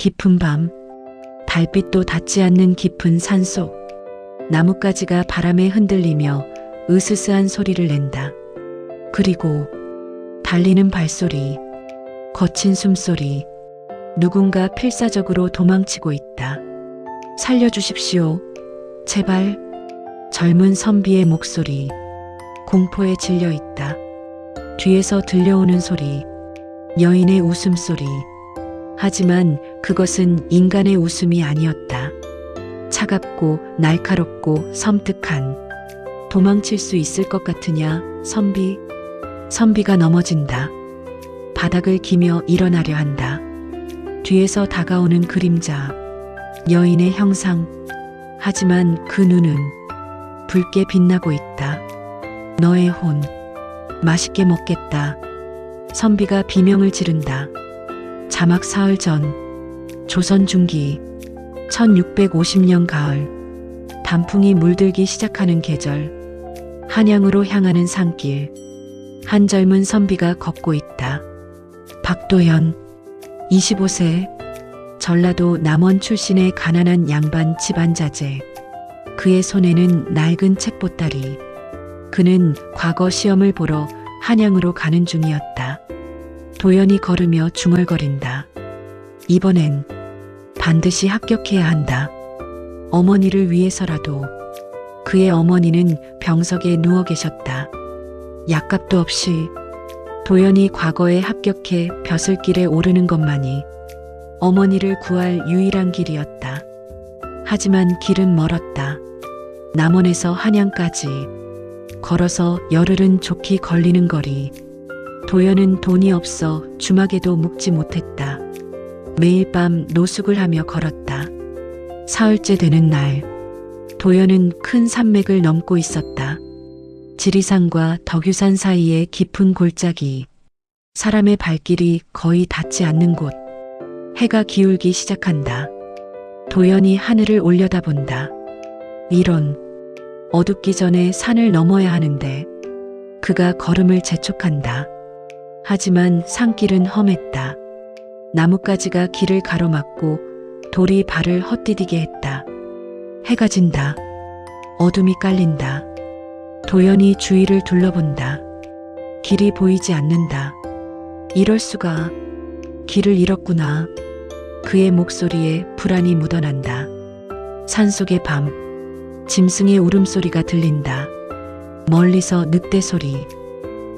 깊은 밤, 달빛도 닿지 않는 깊은 산속, 나뭇가지가 바람에 흔들리며 으스스한 소리를 낸다. 그리고 달리는 발소리, 거친 숨소리, 누군가 필사적으로 도망치고 있다. 살려주십시오. 제발. 젊은 선비의 목소리, 공포에 질려 있다. 뒤에서 들려오는 소리, 여인의 웃음소리. 하지만 그것은 인간의 웃음이 아니었다. 차갑고 날카롭고 섬뜩한. 도망칠 수 있을 것 같으냐, 선비? 선비가 넘어진다. 바닥을 기며 일어나려 한다. 뒤에서 다가오는 그림자, 여인의 형상. 하지만 그 눈은 붉게 빛나고 있다. 너의 혼, 맛있게 먹겠다. 선비가 비명을 지른다. 자막 사흘 전, 조선 중기, 1650년 가을, 단풍이 물들기 시작하는 계절, 한양으로 향하는 산길, 한 젊은 선비가 걷고 있다. 박도연, 25세, 전라도 남원 출신의 가난한 양반 집안 자제. 그의 손에는 낡은 책보따리. 그는 과거 시험을 보러 한양으로 가는 중이었다. 도연이 걸으며 중얼거린다. 이번엔 반드시 합격해야 한다. 어머니를 위해서라도. 그의 어머니는 병석에 누워 계셨다. 약값도 없이. 도연이 과거에 합격해 벼슬길에 오르는 것만이 어머니를 구할 유일한 길이었다. 하지만 길은 멀었다. 남원에서 한양까지 걸어서 열흘은 좋게 걸리는 거리. 도연은 돈이 없어 주막에도 묵지 못했다. 매일 밤 노숙을 하며 걸었다. 사흘째 되는 날, 도연은 큰 산맥을 넘고 있었다. 지리산과 덕유산 사이의 깊은 골짜기, 사람의 발길이 거의 닿지 않는 곳. 해가 기울기 시작한다. 도연이 하늘을 올려다본다. 이런, 어둡기 전에 산을 넘어야 하는데. 그가 걸음을 재촉한다. 하지만 산길은 험했다. 나뭇가지가 길을 가로막고 돌이 발을 헛디디게 했다. 해가 진다. 어둠이 깔린다. 도연이 주위를 둘러본다. 길이 보이지 않는다. 이럴 수가. 길을 잃었구나. 그의 목소리에 불안이 묻어난다. 산속의 밤, 짐승의 울음소리가 들린다. 멀리서 늑대 소리.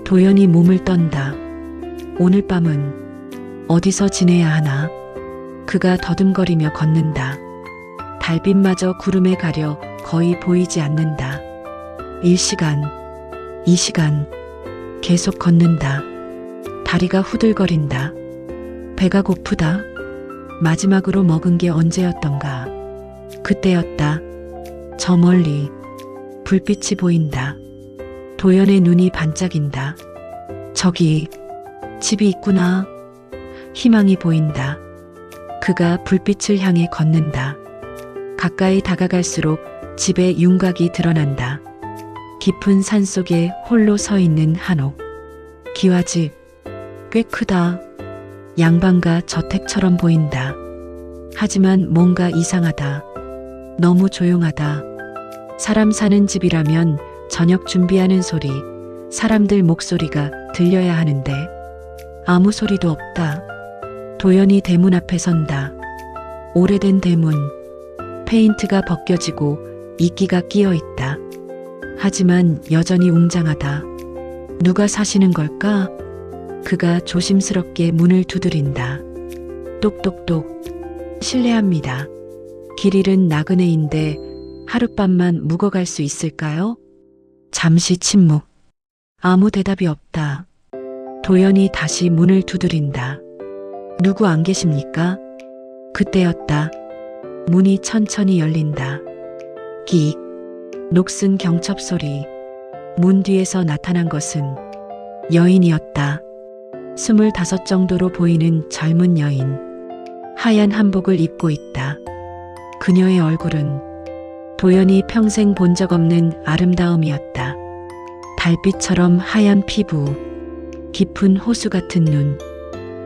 도연이 몸을 떤다. 오늘 밤은 어디서 지내야 하나? 그가 더듬거리며 걷는다. 달빛마저 구름에 가려 거의 보이지 않는다. 1시간, 2시간, 계속 걷는다. 다리가 후들거린다. 배가 고프다. 마지막으로 먹은 게 언제였던가. 그때였다. 저 멀리 불빛이 보인다. 도연의 눈이 반짝인다. 저기 집이 있구나. 희망이 보인다. 그가 불빛을 향해 걷는다. 가까이 다가갈수록 집의 윤곽이 드러난다. 깊은 산속에 홀로 서 있는 한옥. 기와집. 꽤 크다. 양반가 저택처럼 보인다. 하지만 뭔가 이상하다. 너무 조용하다. 사람 사는 집이라면 저녁 준비하는 소리, 사람들 목소리가 들려야 하는데 아무 소리도 없다. 도연이 대문 앞에 선다. 오래된 대문. 페인트가 벗겨지고 이끼가 끼어 있다. 하지만 여전히 웅장하다. 누가 사시는 걸까? 그가 조심스럽게 문을 두드린다. 똑똑똑. 실례합니다. 길 잃은 나그네인데 하룻밤만 묵어갈 수 있을까요? 잠시 침묵. 아무 대답이 없다. 도연이 다시 문을 두드린다. 누구 안 계십니까? 그때였다. 문이 천천히 열린다. 끽. 녹슨 경첩 소리. 문 뒤에서 나타난 것은 여인이었다. 25 정도로 보이는 젊은 여인. 하얀 한복을 입고 있다. 그녀의 얼굴은 도연이 평생 본 적 없는 아름다움이었다. 달빛처럼 하얀 피부, 깊은 호수 같은 눈,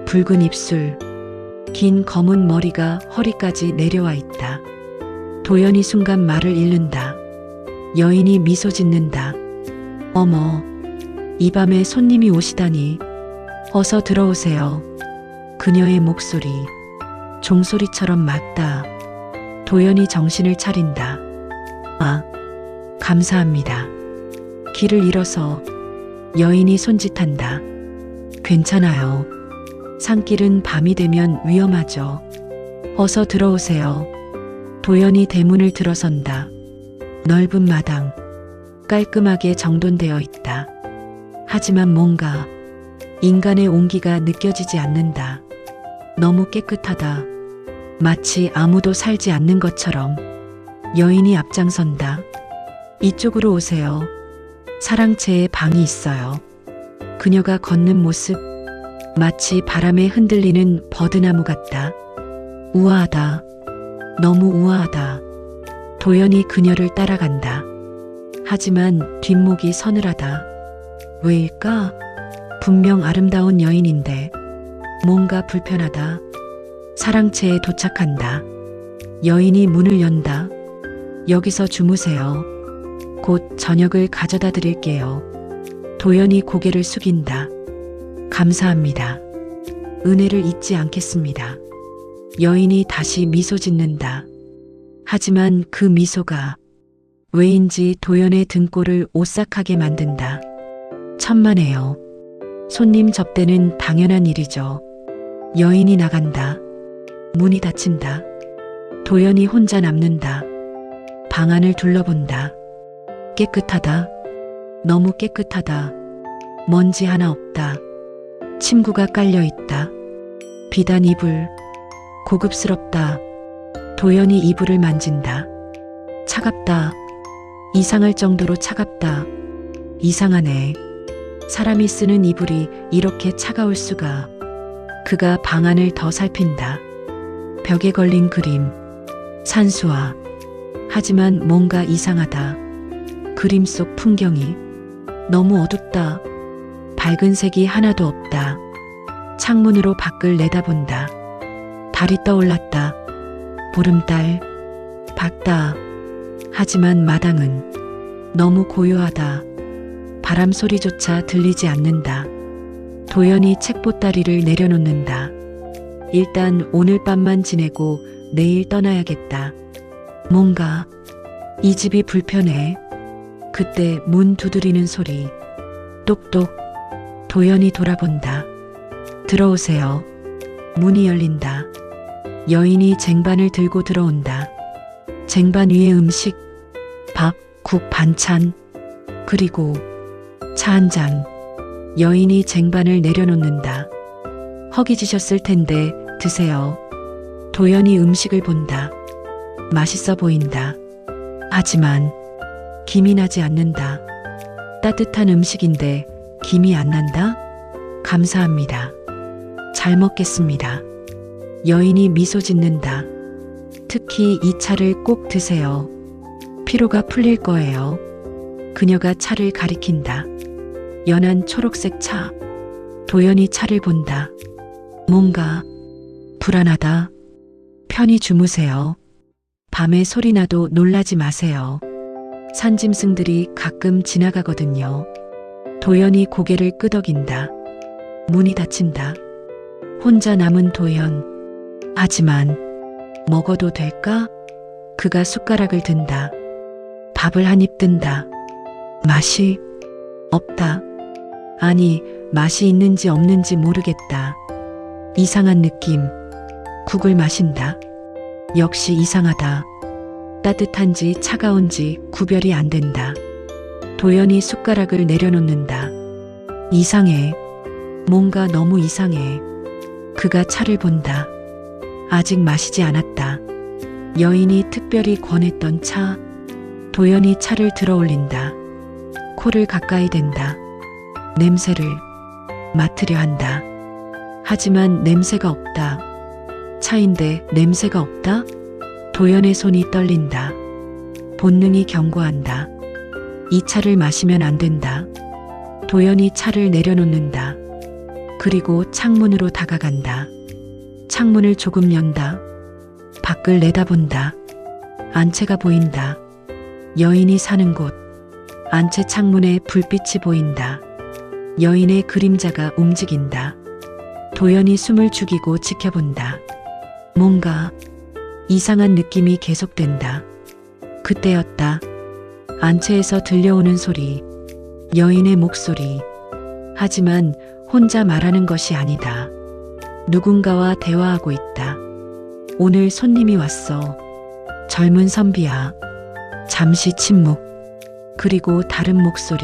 붉은 입술, 긴 검은 머리가 허리까지 내려와 있다. 도연이 순간 말을 잃는다. 여인이 미소 짓는다. 어머, 이 밤에 손님이 오시다니. 어서 들어오세요. 그녀의 목소리, 종소리처럼 맞다. 도연이 정신을 차린다. 아, 감사합니다. 길을 잃어서. 여인이 손짓한다. 괜찮아요. 산길은 밤이 되면 위험하죠. 어서 들어오세요. 도연이 대문을 들어선다. 넓은 마당, 깔끔하게 정돈되어 있다. 하지만 뭔가 인간의 온기가 느껴지지 않는다. 너무 깨끗하다. 마치 아무도 살지 않는 것처럼. 여인이 앞장선다. 이쪽으로 오세요. 사랑채에 방이 있어요. 그녀가 걷는 모습, 마치 바람에 흔들리는 버드나무 같다. 우아하다. 너무 우아하다. 도연이 그녀를 따라간다. 하지만 뒷목이 서늘하다. 왜일까? 분명 아름다운 여인인데 뭔가 불편하다. 사랑채에 도착한다. 여인이 문을 연다. 여기서 주무세요. 곧 저녁을 가져다 드릴게요. 도연이 고개를 숙인다. 감사합니다. 은혜를 잊지 않겠습니다. 여인이 다시 미소 짓는다. 하지만 그 미소가 왜인지 도연의 등골을 오싹하게 만든다. 천만에요. 손님 접대는 당연한 일이죠. 여인이 나간다. 문이 닫힌다. 도연이 혼자 남는다. 방 안을 둘러본다. 깨끗하다. 너무 깨끗하다. 먼지 하나 없다. 침구가 깔려 있다. 비단 이불. 고급스럽다. 도연이 이불을 만진다. 차갑다. 이상할 정도로 차갑다. 이상하네. 사람이 쓰는 이불이 이렇게 차가울 수가. 그가 방 안을 더 살핀다. 벽에 걸린 그림. 산수화. 하지만 뭔가 이상하다. 그림 속 풍경이 너무 어둡다. 밝은 색이 하나도 없다. 창문으로 밖을 내다본다. 달이 떠올랐다. 보름달. 밝다. 하지만 마당은 너무 고요하다. 바람 소리조차 들리지 않는다. 도연이 책보따리를 내려놓는다. 일단 오늘 밤만 지내고 내일 떠나야겠다. 뭔가 이 집이 불편해. 그때 문 두드리는 소리. 똑똑. 도연이 돌아본다. 들어오세요. 문이 열린다. 여인이 쟁반을 들고 들어온다. 쟁반 위에 음식, 밥, 국, 반찬, 그리고 차 한 잔. 여인이 쟁반을 내려놓는다. 허기지셨을 텐데 드세요. 도연이 음식을 본다. 맛있어 보인다. 하지만 김이 나지 않는다. 따뜻한 음식인데 김이 안 난다? 감사합니다. 잘 먹겠습니다. 여인이 미소 짓는다. 특히 이 차를 꼭 드세요. 피로가 풀릴 거예요. 그녀가 차를 가리킨다. 연한 초록색 차. 도연이 차를 본다. 뭔가 불안하다. 편히 주무세요. 밤에 소리 나도 놀라지 마세요. 산짐승들이 가끔 지나가거든요. 도연이 고개를 끄덕인다. 문이 닫힌다. 혼자 남은 도연. 하지만 먹어도 될까? 그가 숟가락을 든다. 밥을 한 입 든다. 맛이 없다. 아니, 맛이 있는지 없는지 모르겠다. 이상한 느낌. 국을 마신다. 역시 이상하다. 따뜻한지 차가운지 구별이 안 된다. 도연이 숟가락을 내려놓는다. 이상해. 뭔가 너무 이상해. 그가 차를 본다. 아직 마시지 않았다. 여인이 특별히 권했던 차. 도연이 차를 들어 올린다. 코를 가까이 댄다. 냄새를 맡으려 한다. 하지만 냄새가 없다. 차인데 냄새가 없다? 도연의 손이 떨린다. 본능이 경고한다. 이 차를 마시면 안 된다. 도연이 차를 내려놓는다. 그리고 창문으로 다가간다. 창문을 조금 연다. 밖을 내다본다. 안채가 보인다. 여인이 사는 곳. 안채 창문에 불빛이 보인다. 여인의 그림자가 움직인다. 도연이 숨을 죽이고 지켜본다. 뭔가 이상한 느낌이 계속된다. 그때였다. 안채에서 들려오는 소리. 여인의 목소리. 하지만 혼자 말하는 것이 아니다. 누군가와 대화하고 있다. 오늘 손님이 왔어. 젊은 선비야. 잠시 침묵. 그리고 다른 목소리.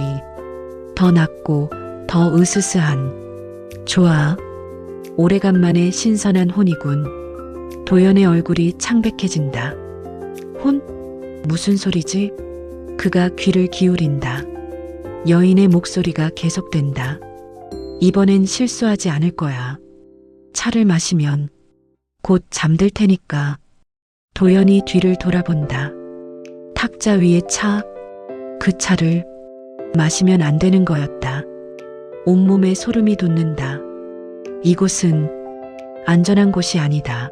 더 낮고 더 으스스한. 좋아. 오래간만에 신선한 혼이군. 도연의 얼굴이 창백해진다. 혼? 무슨 소리지? 그가 귀를 기울인다. 여인의 목소리가 계속된다. 이번엔 실수하지 않을 거야. 차를 마시면 곧 잠들 테니까. 도연이 뒤를 돌아본다. 탁자 위에 차. 그 차를 마시면 안 되는 거였다. 온몸에 소름이 돋는다. 이곳은 안전한 곳이 아니다.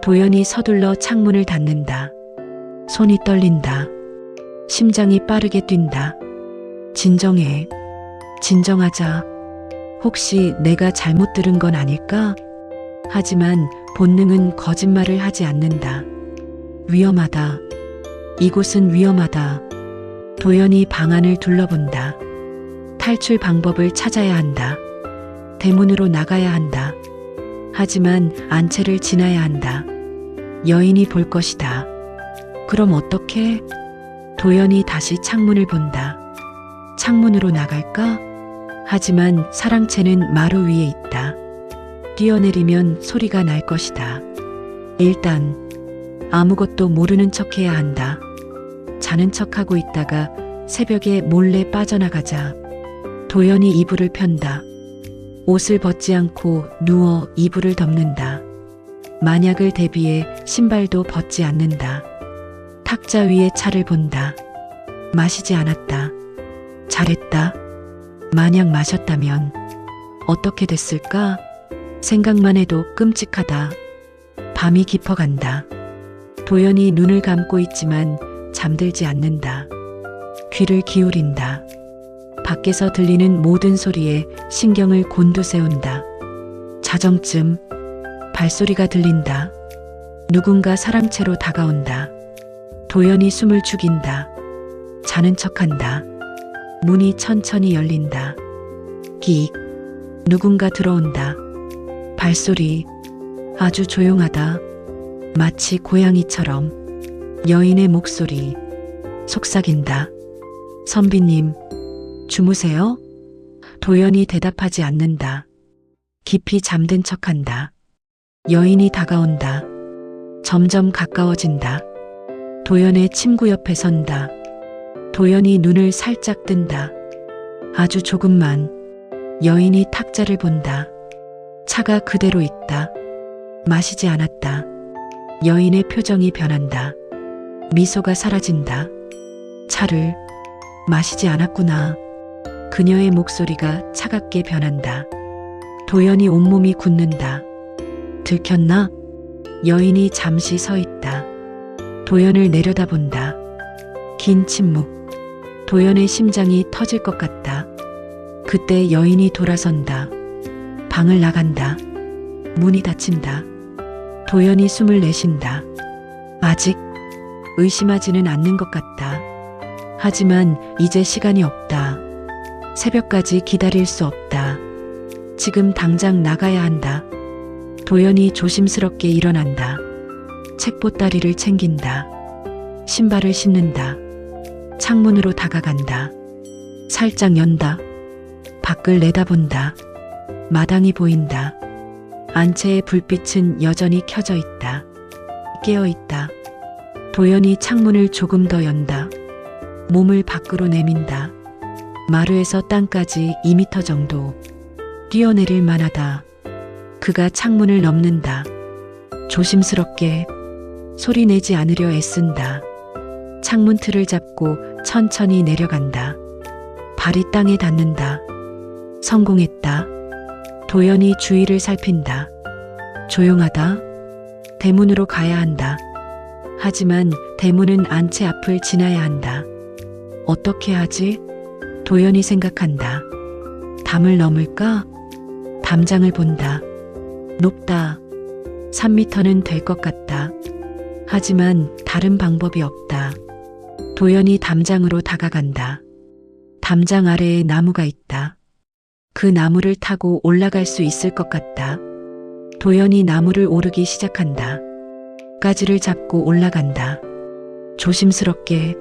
도연이 서둘러 창문을 닫는다. 손이 떨린다. 심장이 빠르게 뛴다. 진정해. 진정하자. 혹시 내가 잘못 들은 건 아닐까? 하지만 본능은 거짓말을 하지 않는다. 위험하다. 이곳은 위험하다. 도연이 방안을 둘러본다. 탈출 방법을 찾아야 한다. 대문으로 나가야 한다. 하지만 안채를 지나야 한다. 여인이 볼 것이다. 그럼 어떻게? 도연이 다시 창문을 본다. 창문으로 나갈까? 하지만 사랑채는 마루 위에 있다. 뛰어내리면 소리가 날 것이다. 일단 아무것도 모르는 척해야 한다. 자는 척하고 있다가 새벽에 몰래 빠져나가자. 도연이 이불을 편다. 옷을 벗지 않고 누워 이불을 덮는다. 만약을 대비해 신발도 벗지 않는다. 탁자 위에 차를 본다. 마시지 않았다. 잘했다. 만약 마셨다면 어떻게 됐을까? 생각만 해도 끔찍하다. 밤이 깊어간다. 도연이 눈을 감고 있지만 잠들지 않는다. 귀를 기울인다. 밖에서 들리는 모든 소리에 신경을 곤두세운다. 자정쯤 발소리가 들린다. 누군가 사랑채로 다가온다. 도연이 숨을 죽인다. 자는 척한다. 문이 천천히 열린다. 끽. 누군가 들어온다. 발소리. 아주 조용하다. 마치 고양이처럼. 여인의 목소리. 속삭인다. 선비님, 주무세요? 도연이 대답하지 않는다. 깊이 잠든 척한다. 여인이 다가온다. 점점 가까워진다. 도연의 침구 옆에 선다. 도연이 눈을 살짝 뜬다. 아주 조금만. 여인이 탁자를 본다. 차가 그대로 있다. 마시지 않았다. 여인의 표정이 변한다. 미소가 사라진다. 차를 마시지 않았구나. 그녀의 목소리가 차갑게 변한다. 도연이 온몸이 굳는다. 들켰나? 여인이 잠시 서 있다. 도연을 내려다본다. 긴 침묵. 도연의 심장이 터질 것 같다. 그때 여인이 돌아선다. 방을 나간다. 문이 닫힌다. 도연이 숨을 내쉰다. 아직 의심하지는 않는 것 같다. 하지만 이제 시간이 없다. 새벽까지 기다릴 수 없다. 지금 당장 나가야 한다. 도연이 조심스럽게 일어난다. 책보따리를 챙긴다. 신발을 신는다. 창문으로 다가간다. 살짝 연다. 밖을 내다본다. 마당이 보인다. 안채의 불빛은 여전히 켜져 있다. 깨어 있다. 도연이 창문을 조금 더 연다. 몸을 밖으로 내민다. 마루에서 땅까지 2미터 정도. 뛰어내릴 만하다. 그가 창문을 넘는다. 조심스럽게. 소리 내지 않으려 애쓴다. 창문 틀을 잡고 천천히 내려간다. 발이 땅에 닿는다. 성공했다. 도연이 주위를 살핀다. 조용하다. 대문으로 가야 한다. 하지만 대문은 안채 앞을 지나야 한다. 어떻게 하지? 도연이 생각한다. 담을 넘을까? 담장을 본다. 높다. 3미터는 될 것 같다. 하지만 다른 방법이 없다. 도연이 담장으로 다가간다. 담장 아래에 나무가 있다. 그 나무를 타고 올라갈 수 있을 것 같다. 도연이 나무를 오르기 시작한다. 가지를 잡고 올라간다. 조심스럽게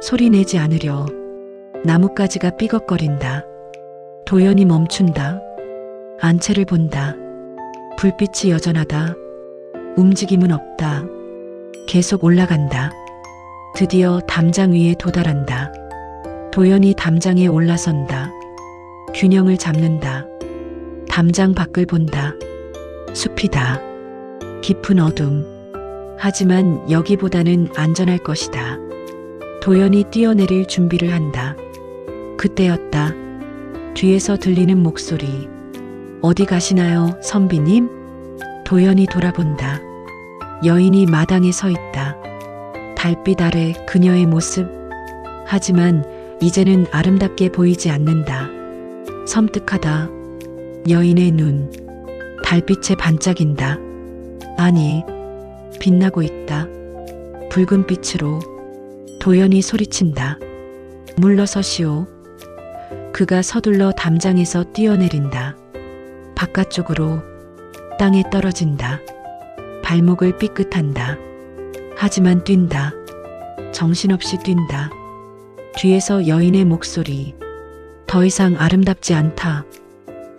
소리 내지 않으려. 나뭇가지가 삐걱거린다. 도연이 멈춘다. 안채를 본다. 불빛이 여전하다. 움직임은 없다. 계속 올라간다. 드디어 담장 위에 도달한다. 도연이 담장에 올라선다. 균형을 잡는다. 담장 밖을 본다. 숲이다. 깊은 어둠. 하지만 여기보다는 안전할 것이다. 도연이 뛰어내릴 준비를 한다. 그때였다. 뒤에서 들리는 목소리. 어디 가시나요, 선비님? 도연이 돌아본다. 여인이 마당에 서 있다. 달빛 아래 그녀의 모습. 하지만 이제는 아름답게 보이지 않는다. 섬뜩하다. 여인의 눈. 달빛에 반짝인다. 아니, 빛나고 있다. 붉은 빛으로. 도연이 소리친다. 물러서시오. 그가 서둘러 담장에서 뛰어내린다. 바깥쪽으로. 땅에 떨어진다. 발목을 삐끗한다. 하지만 뛴다. 정신없이 뛴다. 뒤에서 여인의 목소리. 더 이상 아름답지 않다.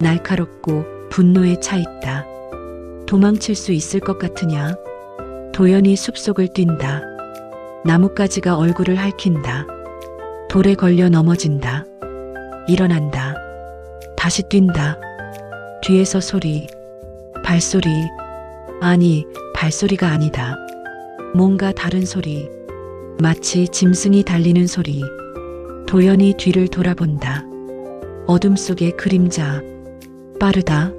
날카롭고 분노에 차 있다. 도망칠 수 있을 것 같으냐? 도연이 숲속을 뛴다. 나뭇가지가 얼굴을 핥힌다. 돌에 걸려 넘어진다. 일어난다. 다시 뛴다. 뒤에서 소리. 발소리. 아니, 발소리가 아니다. 뭔가 다른 소리. 마치 짐승이 달리는 소리. 도연이 뒤를 돌아본다. 어둠 속의 그림자. 빠르다.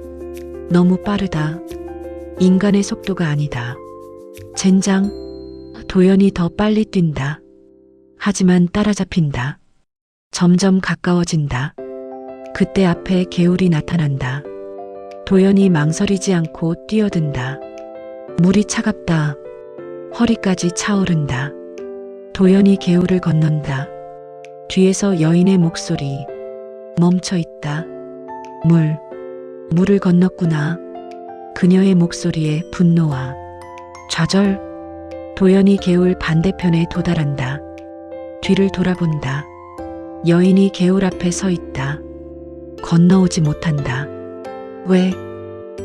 너무 빠르다. 인간의 속도가 아니다. 젠장. 도연이 더 빨리 뛴다. 하지만 따라잡힌다. 점점 가까워진다. 그때 앞에 개울이 나타난다. 도연이 망설이지 않고 뛰어든다. 물이 차갑다. 허리까지 차오른다. 도연이 개울을 건넌다. 뒤에서 여인의 목소리. 멈춰 있다. 물을 건넜구나. 그녀의 목소리에 분노와 좌절. 도연이 개울 반대편에 도달한다. 뒤를 돌아본다. 여인이 개울 앞에 서 있다. 건너오지 못한다. 왜?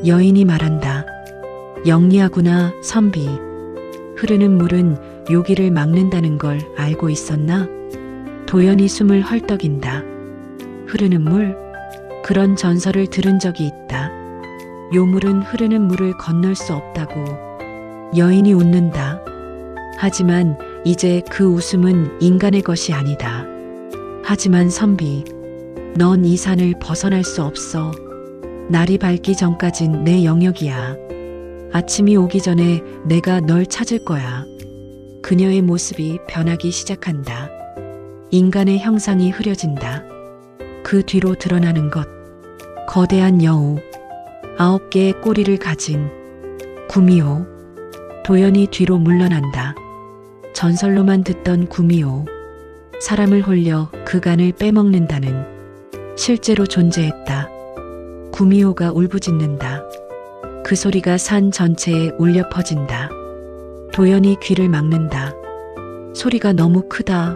여인이 말한다. 영리하구나, 선비. 흐르는 물은 요기를 막는다는 걸 알고 있었나? 도연이 숨을 헐떡인다. 흐르는 물? 그런 전설을 들은 적이 있다. 요물은 흐르는 물을 건널 수 없다고. 여인이 웃는다. 하지만 이제 그 웃음은 인간의 것이 아니다. 하지만 선비, 넌 이 산을 벗어날 수 없어. 날이 밝기 전까진 내 영역이야. 아침이 오기 전에 내가 널 찾을 거야. 그녀의 모습이 변하기 시작한다. 인간의 형상이 흐려진다. 그 뒤로 드러나는 것. 거대한 여우. 9개의 꼬리를 가진 구미호. 도연이 뒤로 물러난다. 전설로만 듣던 구미호. 사람을 홀려 그간을 빼먹는다는. 실제로 존재했다. 구미호가 울부짖는다. 그 소리가 산 전체에 울려 퍼진다. 도연이 귀를 막는다. 소리가 너무 크다.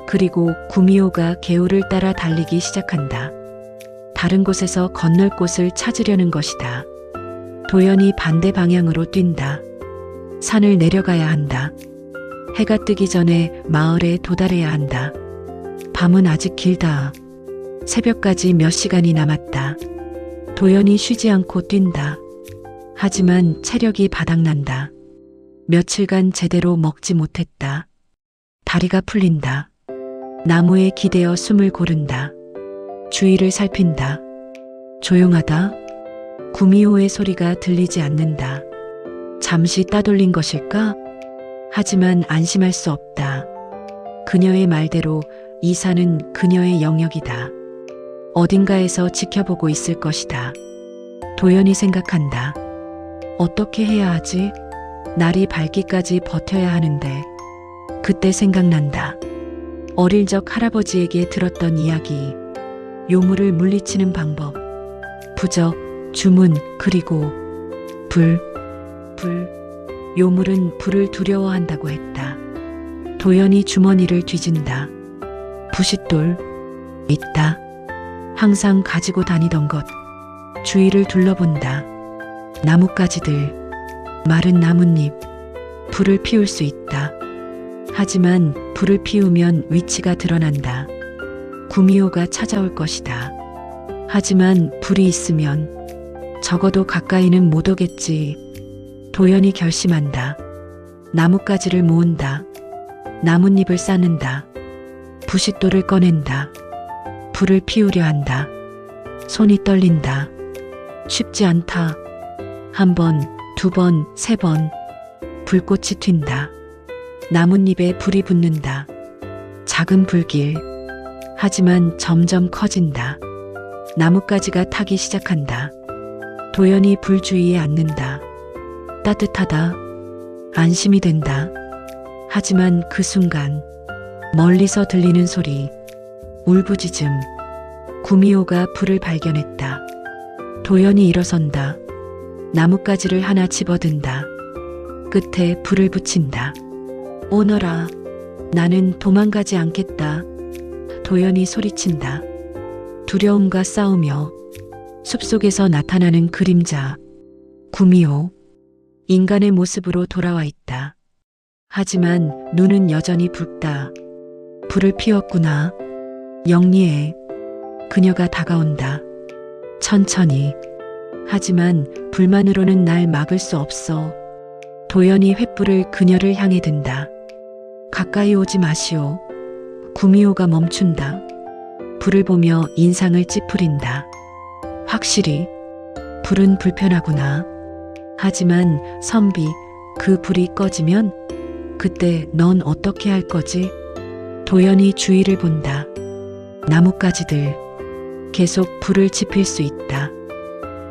그리고 구미호가 개울을 따라 달리기 시작한다. 다른 곳에서 건널 곳을 찾으려는 것이다. 도연이 반대 방향으로 뛴다. 산을 내려가야 한다. 해가 뜨기 전에 마을에 도달해야 한다. 밤은 아직 길다. 새벽까지 몇 시간이 남았다. 도연이 쉬지 않고 뛴다. 하지만 체력이 바닥난다. 며칠간 제대로 먹지 못했다. 다리가 풀린다. 나무에 기대어 숨을 고른다. 주위를 살핀다. 조용하다. 구미호의 소리가 들리지 않는다. 잠시 따돌린 것일까? 하지만 안심할 수 없다. 그녀의 말대로 이 산은 그녀의 영역이다. 어딘가에서 지켜보고 있을 것이다. 도연이 생각한다. 어떻게 해야 하지? 날이 밝기까지 버텨야 하는데. 그때 생각난다. 어릴 적 할아버지에게 들었던 이야기. 요물을 물리치는 방법. 부적, 주문, 그리고 불. 요물은 불을 두려워한다고 했다. 도연이 주머니를 뒤진다. 부싯돌. 있다. 항상 가지고 다니던 것. 주위를 둘러본다. 나뭇가지들. 마른 나뭇잎. 불을 피울 수 있다. 하지만 불을 피우면 위치가 드러난다. 구미호가 찾아올 것이다. 하지만 불이 있으면 적어도 가까이는 못 오겠지. 도연이 결심한다. 나뭇가지를 모은다. 나뭇잎을 쌓는다. 부싯돌을 꺼낸다. 불을 피우려 한다. 손이 떨린다. 쉽지 않다. 한 번, 두 번, 세 번. 불꽃이 튄다. 나뭇잎에 불이 붙는다. 작은 불길. 하지만 점점 커진다. 나뭇가지가 타기 시작한다. 도연이 불 주위에 앉는다. 따뜻하다. 안심이 된다. 하지만 그 순간 멀리서 들리는 소리. 울부짖음. 구미호가 불을 발견했다. 도연이 일어선다. 나뭇가지를 하나 집어든다. 끝에 불을 붙인다. 오너라. 나는 도망가지 않겠다. 도연이 소리친다. 두려움과 싸우며 숲속에서 나타나는 그림자. 구미호. 인간의 모습으로 돌아와 있다. 하지만 눈은 여전히 붉다. 불을 피웠구나. 영리해. 그녀가 다가온다. 천천히. 하지만 불만으로는 날 막을 수 없어. 도연이 횃불을 그녀를 향해 든다. 가까이 오지 마시오. 구미호가 멈춘다. 불을 보며 인상을 찌푸린다. 확실히 불은 불편하구나. 하지만 선비, 그 불이 꺼지면 그때 넌 어떻게 할 거지? 도연이 주위를 본다. 나뭇가지들. 계속 불을 지필 수 있다.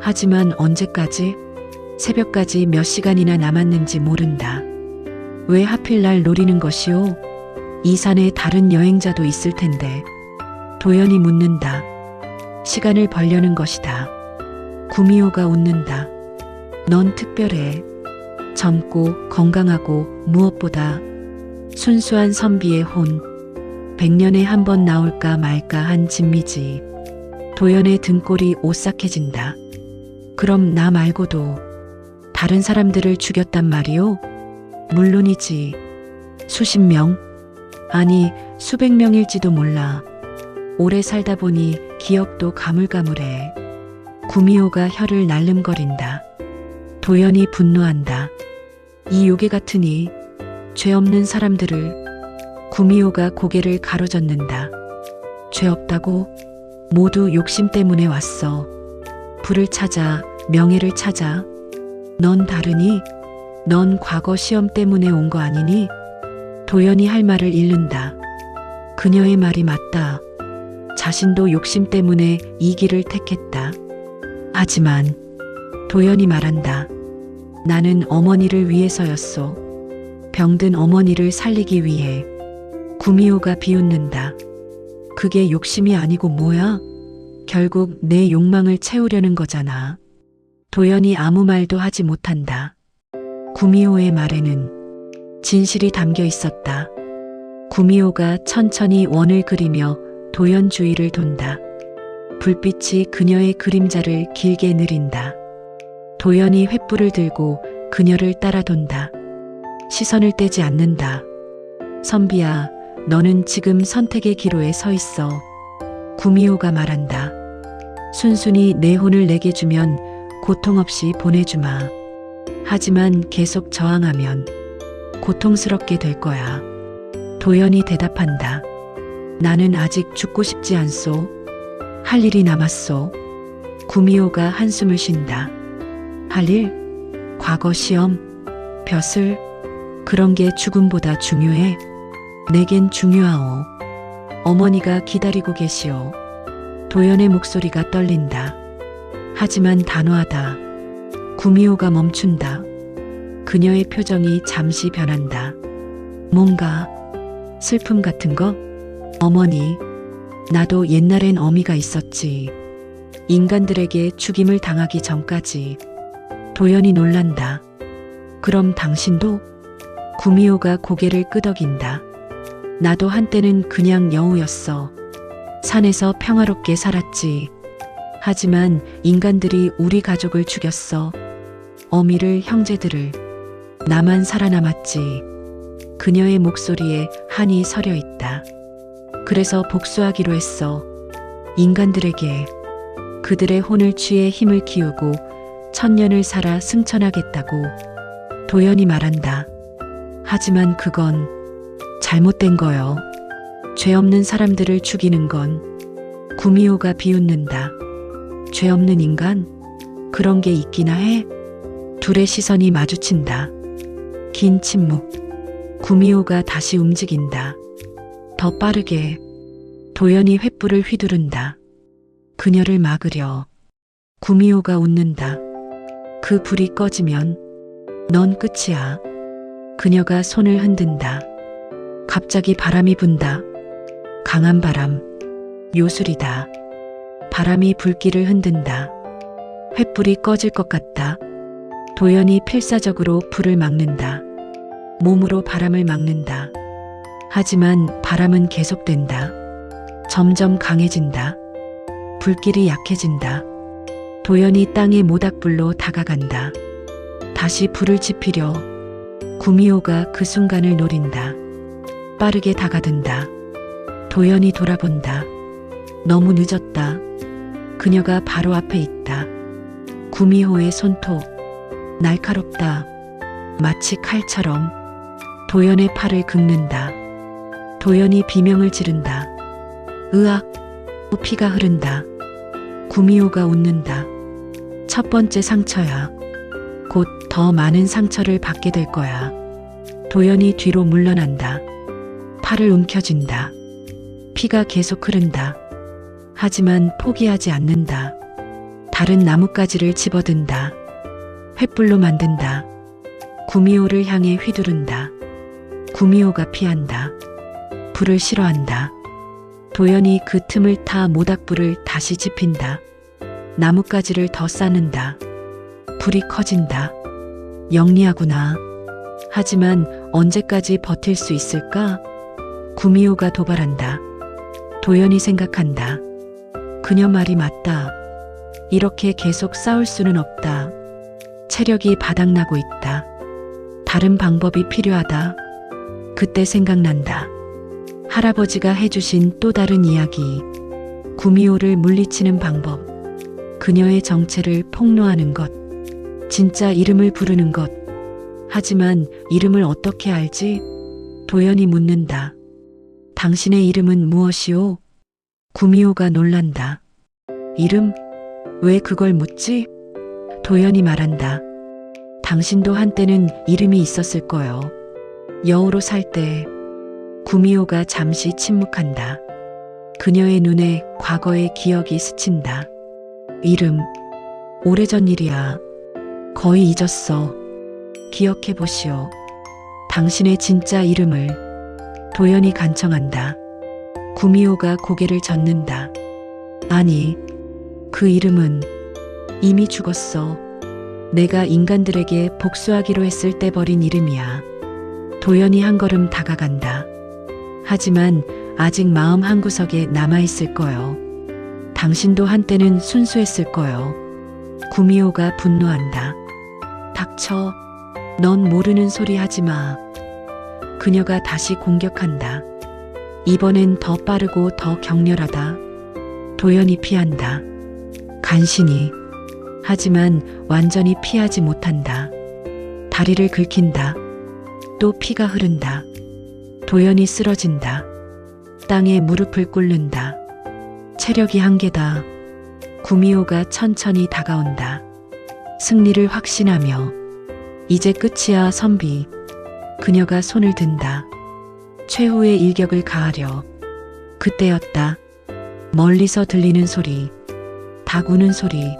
하지만 언제까지? 새벽까지 몇 시간이나 남았는지 모른다. 왜 하필 날 노리는 것이오? 이 산에 다른 여행자도 있을 텐데. 도연이 묻는다. 시간을 벌려는 것이다. 구미호가 웃는다. 넌 특별해. 젊고 건강하고 무엇보다 순수한 선비의 혼. 100년에 한 번 나올까 말까 한 진미지. 도연의 등골이 오싹해진다. 그럼 나 말고도 다른 사람들을 죽였단 말이오? 물론이지. 수십 명? 아니, 수백 명일지도 몰라. 오래 살다 보니 기억도 가물가물해. 구미호가 혀를 날름거린다. 도연이 분노한다. 이 요괴 같으니 죄 없는 사람들을. 구미호가 고개를 가로젓는다. 죄 없다고? 모두 욕심 때문에 왔어. 불을 찾아, 명예를 찾아. 넌 다르니? 넌 과거 시험 때문에 온 거 아니니? 도연이 할 말을 잃는다. 그녀의 말이 맞다. 자신도 욕심 때문에 이 길을 택했다. 하지만 도연이 말한다. 나는 어머니를 위해서였소. 병든 어머니를 살리기 위해. 구미호가 비웃는다. 그게 욕심이 아니고 뭐야? 결국 내 욕망을 채우려는 거잖아. 도연이 아무 말도 하지 못한다. 구미호의 말에는 진실이 담겨 있었다. 구미호가 천천히 원을 그리며 도연 주위를 돈다. 불빛이 그녀의 그림자를 길게 느린다. 도연이 횃불을 들고 그녀를 따라 돈다. 시선을 떼지 않는다. 선비야, 너는 지금 선택의 기로에 서 있어. 구미호가 말한다. 순순히 내 혼을 내게 주면 고통 없이 보내주마. 하지만 계속 저항하면 고통스럽게 될 거야. 도연이 대답한다. 나는 아직 죽고 싶지 않소. 할 일이 남았소. 구미호가 한숨을 쉰다. 할 일, 과거 시험, 벼슬, 그런 게 죽음보다 중요해. 내겐 중요하오. 어머니가 기다리고 계시오. 도연의 목소리가 떨린다. 하지만 단호하다. 구미호가 멈춘다. 그녀의 표정이 잠시 변한다. 뭔가 슬픔 같은 거? 어머니, 나도 옛날엔 어미가 있었지. 인간들에게 죽임을 당하기 전까지. 도연이 놀란다. 그럼 당신도? 구미호가 고개를 끄덕인다. 나도 한때는 그냥 여우였어. 산에서 평화롭게 살았지. 하지만 인간들이 우리 가족을 죽였어. 어미를, 형제들을. 나만 살아남았지. 그녀의 목소리에 한이 서려 있다. 그래서 복수하기로 했어. 인간들에게. 그들의 혼을 취해 힘을 키우고 천년을 살아 승천하겠다고. 도연이 말한다. 하지만 그건 잘못된 거요. 죄 없는 사람들을 죽이는 건. 구미호가 비웃는다. 죄 없는 인간? 그런 게 있기나 해? 둘의 시선이 마주친다. 긴 침묵. 구미호가 다시 움직인다. 더 빠르게. 도연이 횃불을 휘두른다. 그녀를 막으려. 구미호가 웃는다. 그 불이 꺼지면 넌 끝이야. 그녀가 손을 흔든다. 갑자기 바람이 분다. 강한 바람. 요술이다. 바람이 불길을 흔든다. 횃불이 꺼질 것 같다. 도연이 필사적으로 불을 막는다. 몸으로 바람을 막는다. 하지만 바람은 계속된다. 점점 강해진다. 불길이 약해진다. 도연이 땅의 모닥불로 다가간다. 다시 불을 지피려. 구미호가 그 순간을 노린다. 빠르게 다가든다. 도연이 돌아본다. 너무 늦었다. 그녀가 바로 앞에 있다. 구미호의 손톱. 날카롭다. 마치 칼처럼. 도연의 팔을 긁는다. 도연이 비명을 지른다. 으악! 피가 흐른다. 구미호가 웃는다. 첫 번째 상처야. 곧 더 많은 상처를 받게 될 거야. 도연이 뒤로 물러난다. 팔을 움켜쥔다. 피가 계속 흐른다. 하지만 포기하지 않는다. 다른 나뭇가지를 집어든다. 횃불로 만든다. 구미호를 향해 휘두른다. 구미호가 피한다. 불을 싫어한다. 도연이 그 틈을 타 모닥불을 다시 지핀다. 나뭇가지를 더 쌓는다. 불이 커진다. 영리하구나. 하지만 언제까지 버틸 수 있을까? 구미호가 도발한다. 도연이 생각한다. 그녀 말이 맞다. 이렇게 계속 싸울 수는 없다. 체력이 바닥나고 있다. 다른 방법이 필요하다. 그때 생각난다. 할아버지가 해주신 또 다른 이야기. 구미호를 물리치는 방법. 그녀의 정체를 폭로하는 것. 진짜 이름을 부르는 것. 하지만 이름을 어떻게 알지? 도연이 묻는다. 당신의 이름은 무엇이오? 구미호가 놀란다. 이름? 왜 그걸 묻지? 도연이 말한다. 당신도 한때는 이름이 있었을 거요. 여우로 살 때. 구미호가 잠시 침묵한다. 그녀의 눈에 과거의 기억이 스친다. 이름. 오래전 일이야. 거의 잊었어. 기억해 보시오. 당신의 진짜 이름을. 도연이 간청한다. 구미호가 고개를 젓는다. 아니, 그 이름은 이미 죽었어. 내가 인간들에게 복수하기로 했을 때 버린 이름이야. 도연이 한 걸음 다가간다. 하지만 아직 마음 한구석에 남아있을 거요. 당신도 한때는 순수했을 거요. 구미호가 분노한다. 닥쳐. 넌 모르는 소리 하지 마. 그녀가 다시 공격한다. 이번엔 더 빠르고 더 격렬하다. 도연이 피한다. 간신히. 하지만 완전히 피하지 못한다. 다리를 긁힌다. 또 피가 흐른다. 도연이 쓰러진다. 땅에 무릎을 꿇는다. 체력이 한계다. 구미호가 천천히 다가온다. 승리를 확신하며 이제 끝이야 선비. 그녀가 손을 든다. 최후의 일격을 가하려. 그때였다. 멀리서 들리는 소리. 닭 우는 소리.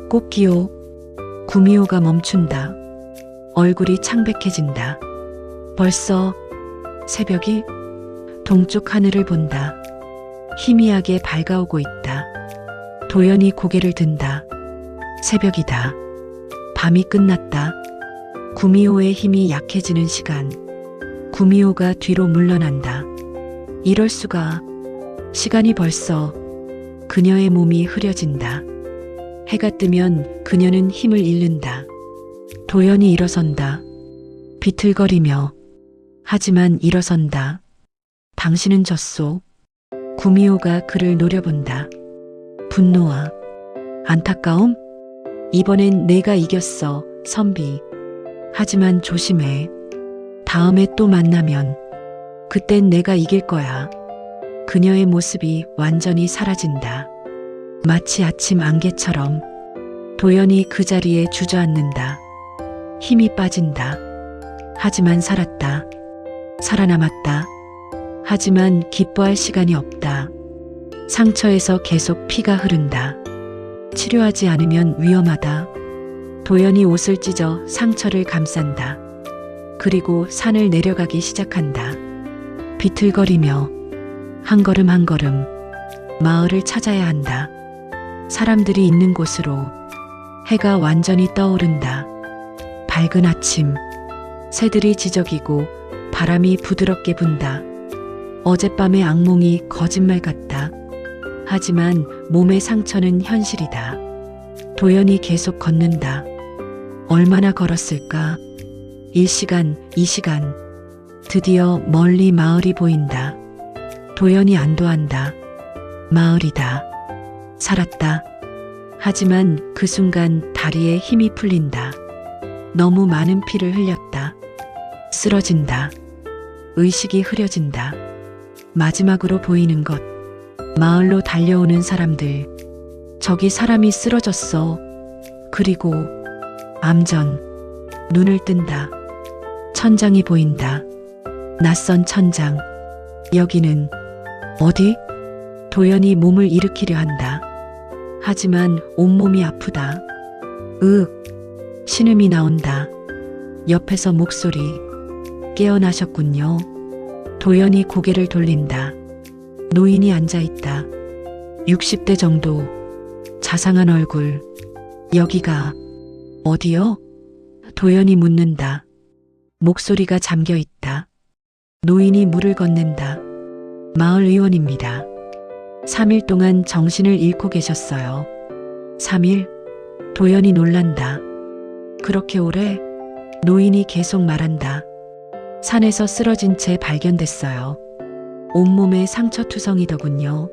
꽃기호. 구미호가 멈춘다. 얼굴이 창백해진다. 벌써 새벽이 동쪽 하늘을 본다. 희미하게 밝아오고 있다. 도연이 고개를 든다. 새벽이다. 밤이 끝났다. 구미호의 힘이 약해지는 시간. 구미호가 뒤로 물러난다. 이럴 수가. 시간이 벌써. 그녀의 몸이 흐려진다. 해가 뜨면 그녀는 힘을 잃는다. 도연이 일어선다. 비틀거리며. 하지만 일어선다. 당신은 졌소. 구미호가 그를 노려본다. 분노와 안타까움? 이번엔 내가 이겼어, 선비. 하지만 조심해. 다음에 또 만나면 그땐 내가 이길 거야. 그녀의 모습이 완전히 사라진다. 마치 아침 안개처럼. 도연이 그 자리에 주저앉는다. 힘이 빠진다. 하지만 살았다. 살아남았다. 하지만 기뻐할 시간이 없다. 상처에서 계속 피가 흐른다. 치료하지 않으면 위험하다. 도연이 옷을 찢어 상처를 감싼다. 그리고 산을 내려가기 시작한다. 비틀거리며 한 걸음 한 걸음 마을을 찾아야 한다. 사람들이 있는 곳으로. 해가 완전히 떠오른다. 밝은 아침. 새들이 지저귀고 바람이 부드럽게 분다. 어젯밤의 악몽이 거짓말 같다. 하지만 몸의 상처는 현실이다. 도연이 계속 걷는다. 얼마나 걸었을까? 1시간, 2시간. 드디어 멀리 마을이 보인다. 도연이 안도한다. 마을이다. 살았다. 하지만 그 순간 다리에 힘이 풀린다. 너무 많은 피를 흘렸다. 쓰러진다. 의식이 흐려진다. 마지막으로 보이는 것. 마을로 달려오는 사람들. 저기 사람이 쓰러졌어. 그리고 암전. 눈을 뜬다. 천장이 보인다. 낯선 천장. 여기는 어디? 도연이 몸을 일으키려 한다. 하지만 온몸이 아프다. 신음이 나온다. 옆에서 목소리. 깨어나셨군요. 도연이 고개를 돌린다. 노인이 앉아있다. 60대 정도. 자상한 얼굴. 여기가 어디요? 도연이 묻는다. 목소리가 잠겨있다. 노인이 물을 건넨다. 마을 의원입니다. 3일 동안 정신을 잃고 계셨어요. 3일? 도연이 놀란다. 그렇게 오래? 노인이 계속 말한다. 산에서 쓰러진 채 발견됐어요. 온몸에 상처투성이더군요.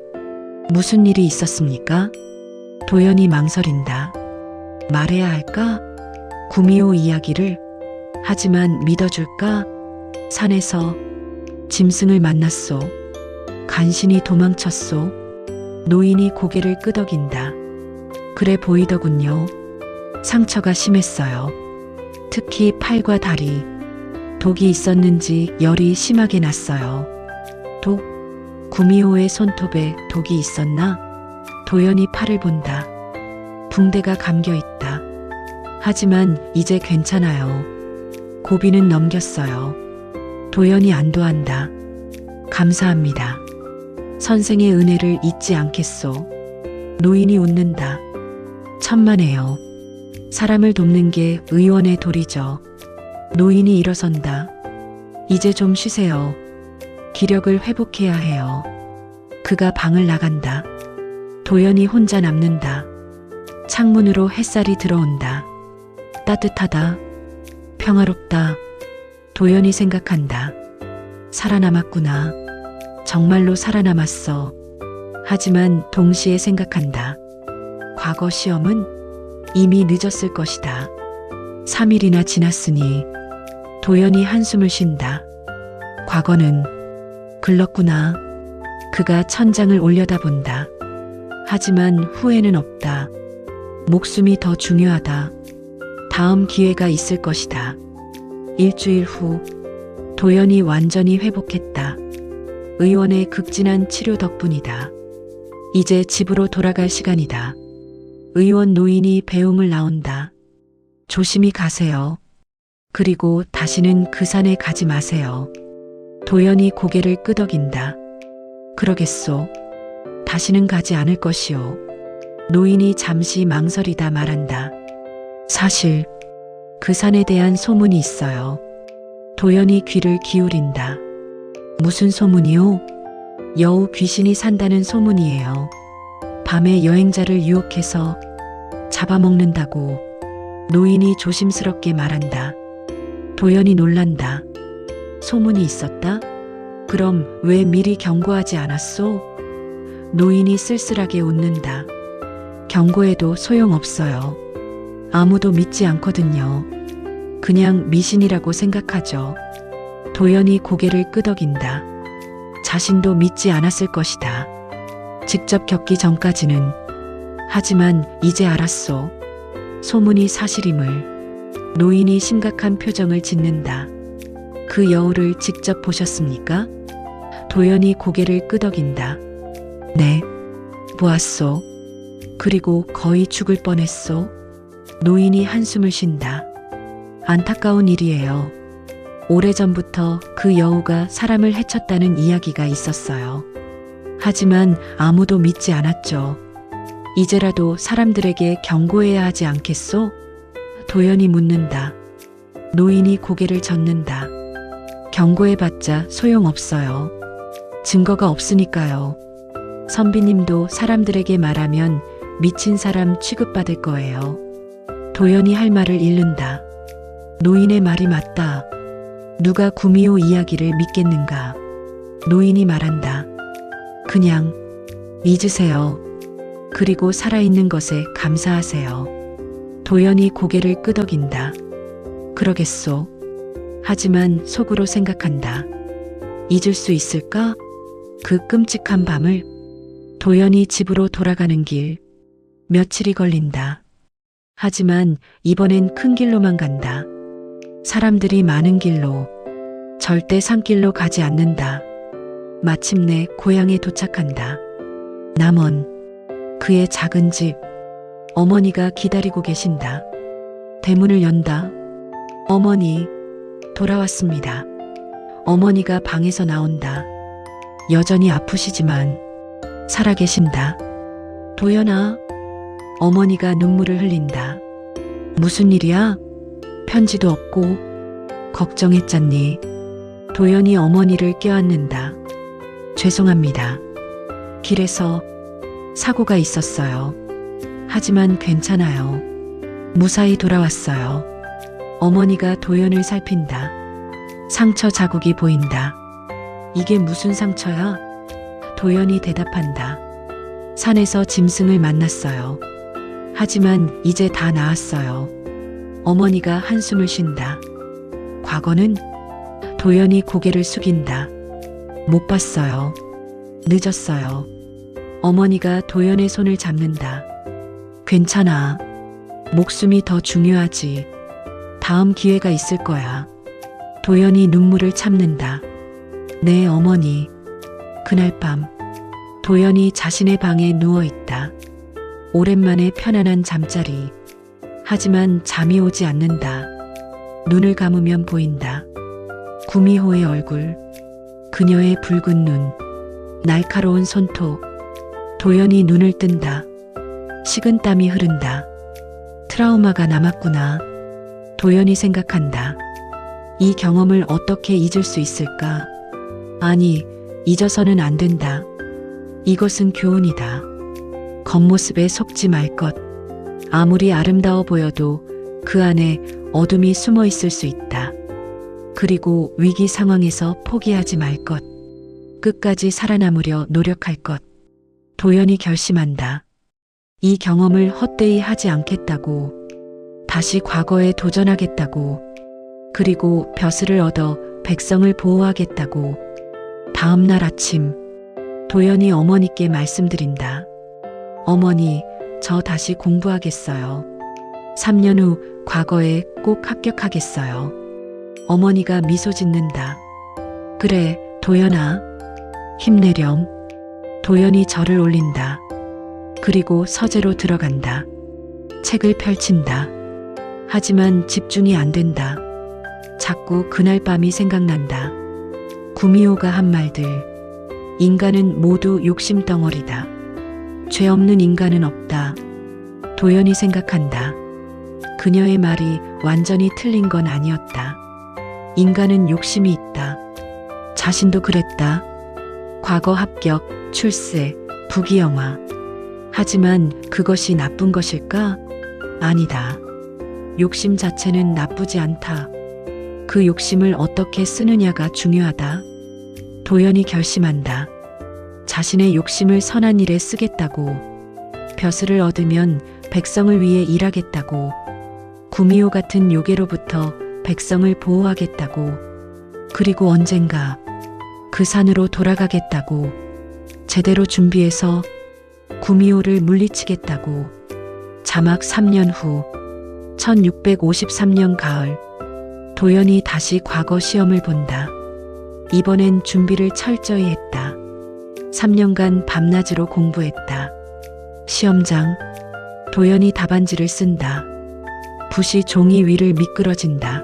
무슨 일이 있었습니까? 도연이 망설인다. 말해야 할까? 구미호 이야기를? 하지만 믿어줄까? 산에서 짐승을 만났소. 간신히 도망쳤소. 노인이 고개를 끄덕인다. 그래 보이더군요. 상처가 심했어요. 특히 팔과 다리. 독이 있었는지 열이 심하게 났어요. 독? 구미호의 손톱에 독이 있었나? 도연이 팔을 본다. 붕대가 감겨 있다. 하지만 이제 괜찮아요. 고비는 넘겼어요. 도연이 안도한다. 감사합니다. 선생의 은혜를 잊지 않겠소. 노인이 웃는다. 천만에요. 사람을 돕는 게 의원의 도리죠. 노인이 일어선다. 이제 좀 쉬세요. 기력을 회복해야 해요. 그가 방을 나간다. 도연이 혼자 남는다. 창문으로 햇살이 들어온다. 따뜻하다. 평화롭다. 도연이 생각한다. 살아남았구나. 정말로 살아남았어. 하지만 동시에 생각한다. 과거 시험은 이미 늦었을 것이다. 3일이나 지났으니. 도연이 한숨을 쉰다. 과거는 글렀구나. 그가 천장을 올려다본다. 하지만 후회는 없다. 목숨이 더 중요하다. 다음 기회가 있을 것이다. 일주일 후 도연이 완전히 회복했다. 의원의 극진한 치료 덕분이다. 이제 집으로 돌아갈 시간이다. 의원 노인이 배웅을 나온다. 조심히 가세요. 그리고 다시는 그 산에 가지 마세요. 도연이 고개를 끄덕인다. 그러겠소. 다시는 가지 않을 것이오. 노인이 잠시 망설이다 말한다. 사실 그 산에 대한 소문이 있어요. 도연이 귀를 기울인다. 무슨 소문이요? 여우 귀신이 산다는 소문이에요. 밤에 여행자를 유혹해서 잡아먹는다고. 노인이 조심스럽게 말한다. 도연이 놀란다. 소문이 있었다? 그럼 왜 미리 경고하지 않았소? 노인이 쓸쓸하게 웃는다. 경고해도 소용없어요. 아무도 믿지 않거든요. 그냥 미신이라고 생각하죠. 도연이 고개를 끄덕인다. 자신도 믿지 않았을 것이다. 직접 겪기 전까지는. 하지만 이제 알았소. 소문이 사실임을. 노인이 심각한 표정을 짓는다. 그 여우를 직접 보셨습니까? 도연이 고개를 끄덕인다. 네, 보았소. 그리고 거의 죽을 뻔했소. 노인이 한숨을 쉰다. 안타까운 일이에요. 오래전부터 그 여우가 사람을 해쳤다는 이야기가 있었어요. 하지만 아무도 믿지 않았죠. 이제라도 사람들에게 경고해야 하지 않겠소? 도연이 묻는다. 노인이 고개를 젓는다. 경고해봤자 소용없어요. 증거가 없으니까요. 선비님도 사람들에게 말하면 미친 사람 취급받을 거예요. 도연이 할 말을 잃는다. 노인의 말이 맞다. 누가 구미호 이야기를 믿겠는가? 노인이 말한다. 그냥 잊으세요. 그리고 살아있는 것에 감사하세요. 도연이 고개를 끄덕인다. 그러겠소. 하지만 속으로 생각한다. 잊을 수 있을까? 그 끔찍한 밤을. 도연이 집으로 돌아가는 길. 며칠이 걸린다. 하지만 이번엔 큰 길로만 간다. 사람들이 많은 길로. 절대 산길로 가지 않는다. 마침내 고향에 도착한다. 남원. 그의 작은 집. 어머니가 기다리고 계신다. 대문을 연다. 어머니, 돌아왔습니다. 어머니가 방에서 나온다. 여전히 아프시지만 살아계신다. 도연아. 어머니가 눈물을 흘린다. 무슨 일이야? 편지도 없고. 걱정했잖니. 도연이 어머니를 껴안는다. 죄송합니다. 길에서 사고가 있었어요. 하지만 괜찮아요. 무사히 돌아왔어요. 어머니가 도연을 살핀다. 상처 자국이 보인다. 이게 무슨 상처야? 도연이 대답한다. 산에서 짐승을 만났어요. 하지만 이제 다 나았어요. 어머니가 한숨을 쉰다. 과거는? 도연이 고개를 숙인다. 못 봤어요. 늦었어요. 어머니가 도연의 손을 잡는다. 괜찮아. 목숨이 더 중요하지. 다음 기회가 있을 거야. 도연이 눈물을 참는다. 네, 어머니. 그날 밤 도연이 자신의 방에 누워있다. 오랜만에 편안한 잠자리. 하지만 잠이 오지 않는다. 눈을 감으면 보인다. 구미호의 얼굴. 그녀의 붉은 눈. 날카로운 손톱. 도연이 눈을 뜬다. 식은땀이 흐른다. 트라우마가 남았구나. 도연이 생각한다. 이 경험을 어떻게 잊을 수 있을까? 아니, 잊어서는 안 된다. 이것은 교훈이다. 겉모습에 속지 말 것. 아무리 아름다워 보여도 그 안에 어둠이 숨어 있을 수 있다. 그리고 위기 상황에서 포기하지 말 것. 끝까지 살아남으려 노력할 것. 도연이 결심한다. 이 경험을 헛되이 하지 않겠다고. 다시 과거에 도전하겠다고. 그리고 벼슬을 얻어 백성을 보호하겠다고. 다음 날 아침 도연이 어머니께 말씀드린다. 어머니, 저 다시 공부하겠어요. 3년 후 과거에 꼭 합격하겠어요. 어머니가 미소 짓는다. 그래, 도연아. 힘내렴. 도연이 절을 올린다. 그리고 서재로 들어간다. 책을 펼친다. 하지만 집중이 안 된다. 자꾸 그날 밤이 생각난다. 구미호가 한 말들. 인간은 모두 욕심덩어리다. 죄 없는 인간은 없다. 도연이 생각한다. 그녀의 말이 완전히 틀린 건 아니었다. 인간은 욕심이 있다. 자신도 그랬다. 과거 합격, 출세, 부귀영화. 하지만 그것이 나쁜 것일까? 아니다. 욕심 자체는 나쁘지 않다. 그 욕심을 어떻게 쓰느냐가 중요하다. 도연이 결심한다. 자신의 욕심을 선한 일에 쓰겠다고. 벼슬을 얻으면 백성을 위해 일하겠다고. 구미호 같은 요괴로부터 백성을 보호하겠다고. 그리고 언젠가 그 산으로 돌아가겠다고. 제대로 준비해서 구미호를 물리치겠다고. 자막 3년 후 1653년 가을 도연이 다시 과거 시험을 본다. 이번엔 준비를 철저히 했다. 3년간 밤낮으로 공부했다. 시험장, 도연이 답안지를 쓴다. 붓이 종이 위를 미끄러진다.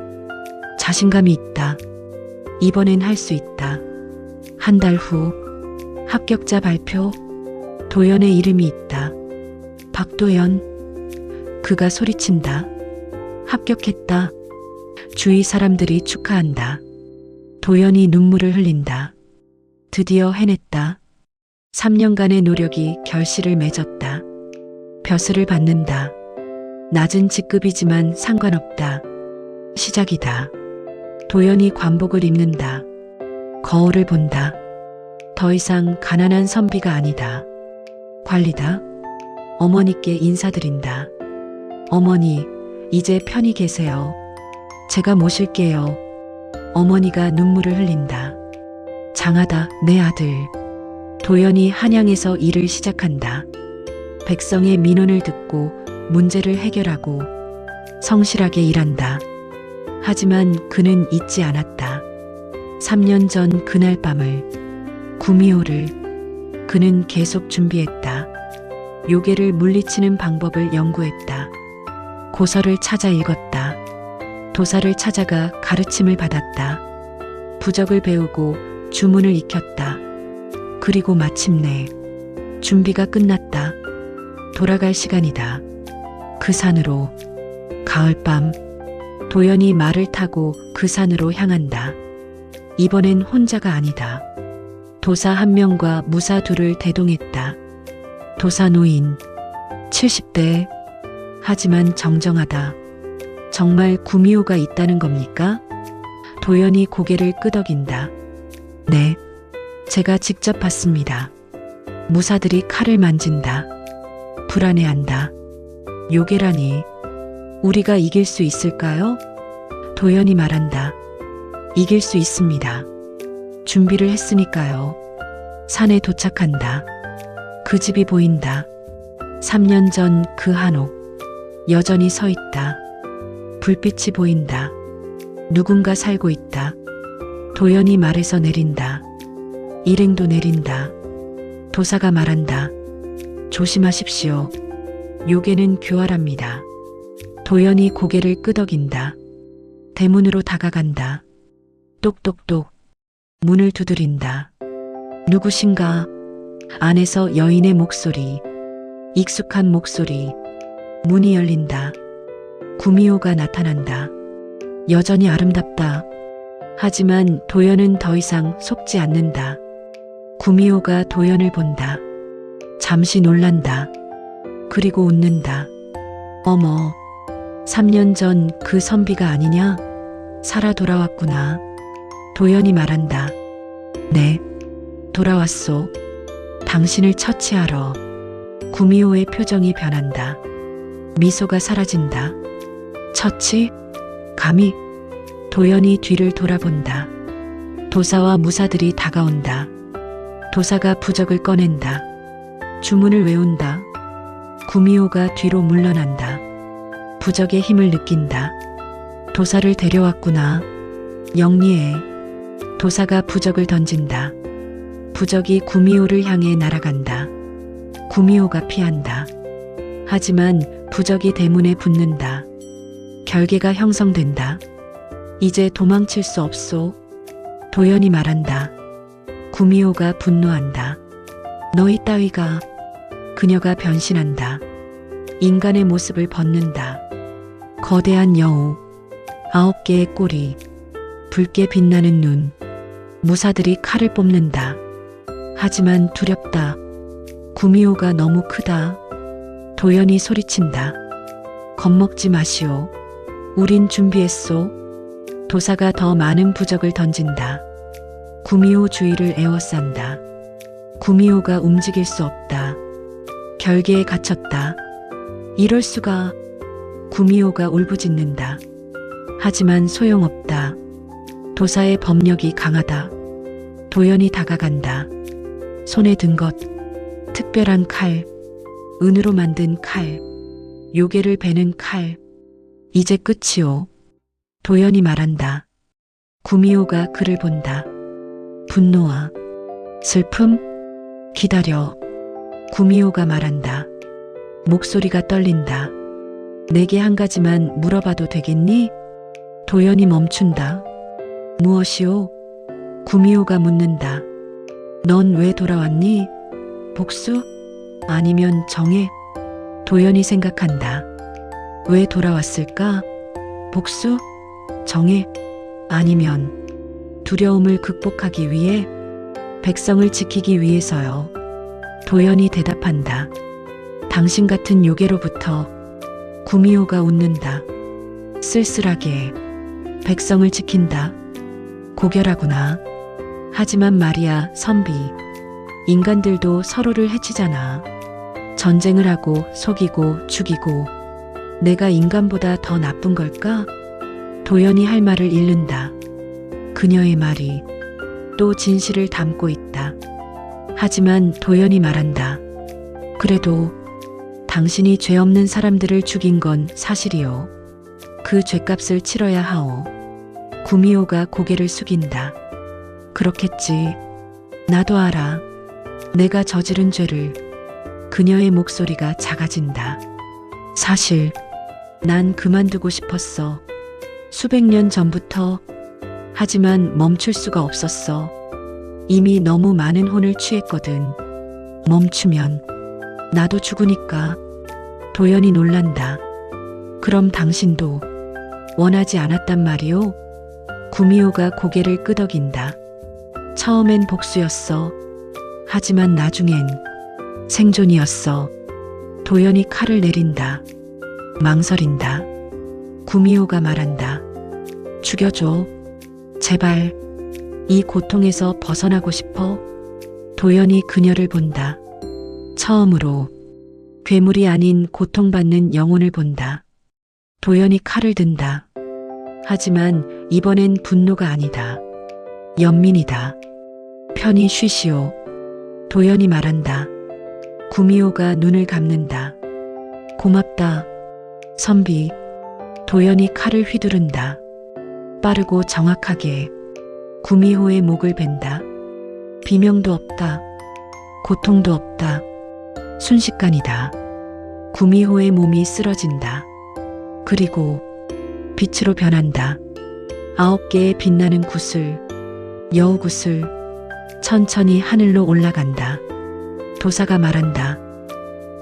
자신감이 있다. 이번엔 할 수 있다. 한 달 후 합격자 발표. 도연의 이름이 있다. 박도연. 그가 소리친다. 합격했다. 주위 사람들이 축하한다. 도연이 눈물을 흘린다. 드디어 해냈다. 3년간의 노력이 결실을 맺었다. 벼슬을 받는다. 낮은 직급이지만 상관없다. 시작이다. 도연이 관복을 입는다. 거울을 본다. 더 이상 가난한 선비가 아니다. 관리다. 어머니께 인사드린다. 어머니, 이제 편히 계세요. 제가 모실게요. 어머니가 눈물을 흘린다. 장하다, 내 아들. 도연이 한양에서 일을 시작한다. 백성의 민원을 듣고 문제를 해결하고 성실하게 일한다. 하지만 그는 잊지 않았다. 3년 전 그날 밤을, 구미호를 그는 계속 준비했다. 요괴를 물리치는 방법을 연구했다. 고서를 찾아 읽었다. 도사를 찾아가 가르침을 받았다. 부적을 배우고 주문을 익혔다. 그리고 마침내 준비가 끝났다. 돌아갈 시간이다. 그 산으로. 가을밤 도연이 말을 타고 그 산으로 향한다. 이번엔 혼자가 아니다. 도사 한 명과 무사 둘을 대동했다. 도사 노인 70대. 하지만 정정하다. 정말 구미호가 있다는 겁니까? 도연이 고개를 끄덕인다. 네, 제가 직접 봤습니다. 무사들이 칼을 만진다. 불안해한다. 요괴라니, 우리가 이길 수 있을까요? 도연이 말한다. 이길 수 있습니다. 준비를 했으니까요. 산에 도착한다. 그 집이 보인다. 3년 전 그 한옥. 여전히 서 있다. 불빛이 보인다. 누군가 살고 있다. 도연이 말에서 내린다. 일행도 내린다. 도사가 말한다. 조심하십시오. 요괴는 교활합니다. 도연이 고개를 끄덕인다. 대문으로 다가간다. 똑똑똑. 문을 두드린다. 누구신가? 안에서 여인의 목소리. 익숙한 목소리. 문이 열린다. 구미호가 나타난다. 여전히 아름답다. 하지만 도연은 더 이상 속지 않는다. 구미호가 도연을 본다. 잠시 놀란다. 그리고 웃는다. 어머, 3년 전 그 선비가 아니냐? 살아 돌아왔구나. 도연이 말한다. 네, 돌아왔소. 당신을 처치하러. 구미호의 표정이 변한다. 미소가 사라진다. 처치? 감히? 도연이 뒤를 돌아본다. 도사와 무사들이 다가온다. 도사가 부적을 꺼낸다. 주문을 외운다. 구미호가 뒤로 물러난다. 부적의 힘을 느낀다. 도사를 데려왔구나. 영리해. 도사가 부적을 던진다. 부적이 구미호를 향해 날아간다. 구미호가 피한다. 하지만 부적이 대문에 붙는다. 결계가 형성된다. 이제 도망칠 수 없소. 도연이 말한다. 구미호가 분노한다. 너희 따위가. 그녀가 변신한다. 인간의 모습을 벗는다. 거대한 여우, 9개의 꼬리, 붉게 빛나는 눈, 무사들이 칼을 뽑는다. 하지만 두렵다. 구미호가 너무 크다. 도연이 소리친다. 겁먹지 마시오. 우린 준비했소. 도사가 더 많은 부적을 던진다. 구미호 주위를 에워싼다. 구미호가 움직일 수 없다. 결계에 갇혔다. 이럴 수가. 구미호가 울부짖는다. 하지만 소용없다. 도사의 법력이 강하다. 도연이 다가간다. 손에 든 것, 특별한 칼, 은으로 만든 칼, 요괴를 베는 칼. 이제 끝이오. 도연이 말한다. 구미호가 그를 본다. 분노와 슬픔? 기다려. 구미호가 말한다. 목소리가 떨린다. 내게 한 가지만 물어봐도 되겠니? 도연이 멈춘다. 무엇이오? 구미호가 묻는다. 넌 왜 돌아왔니? 복수? 아니면 정해? 도연이 생각한다. 왜 돌아왔을까? 복수? 정해? 아니면 두려움을 극복하기 위해? 백성을 지키기 위해서요. 도연이 대답한다. 당신 같은 요괴로부터. 구미호가 웃는다. 쓸쓸하게. 백성을 지킨다. 고결하구나. 하지만 말이야, 선비. 인간들도 서로를 해치잖아. 전쟁을 하고 속이고 죽이고. 내가 인간보다 더 나쁜 걸까? 도연이 할 말을 잃는다. 그녀의 말이 또 진실을 담고 있다. 하지만 도연이 말한다. 그래도 당신이 죄 없는 사람들을 죽인 건 사실이오. 그 죄값을 치러야 하오. 구미호가 고개를 숙인다. 그렇겠지. 나도 알아. 내가 저지른 죄를. 그녀의 목소리가 작아진다. 사실 난 그만두고 싶었어. 수백 년 전부터. 하지만 멈출 수가 없었어. 이미 너무 많은 혼을 취했거든. 멈추면 나도 죽으니까. 도연이 놀란다. 그럼 당신도 원하지 않았단 말이오? 구미호가 고개를 끄덕인다. 처음엔 복수였어. 하지만 나중엔 생존이었어. 도연이 칼을 내린다. 망설인다. 구미호가 말한다. 죽여줘. 제발. 이 고통에서 벗어나고 싶어. 도연이 그녀를 본다. 처음으로 괴물이 아닌 고통받는 영혼을 본다. 도연이 칼을 든다. 하지만 이번엔 분노가 아니다. 연민이다. 편히 쉬시오. 도연이 말한다. 구미호가 눈을 감는다. 고맙다. 선비. 도연이 칼을 휘두른다. 빠르고 정확하게. 구미호의 목을 벤다. 비명도 없다. 고통도 없다. 순식간이다. 구미호의 몸이 쓰러진다. 그리고 빛으로 변한다. 9개의 빛나는 구슬, 여우 구슬, 천천히 하늘로 올라간다. 도사가 말한다.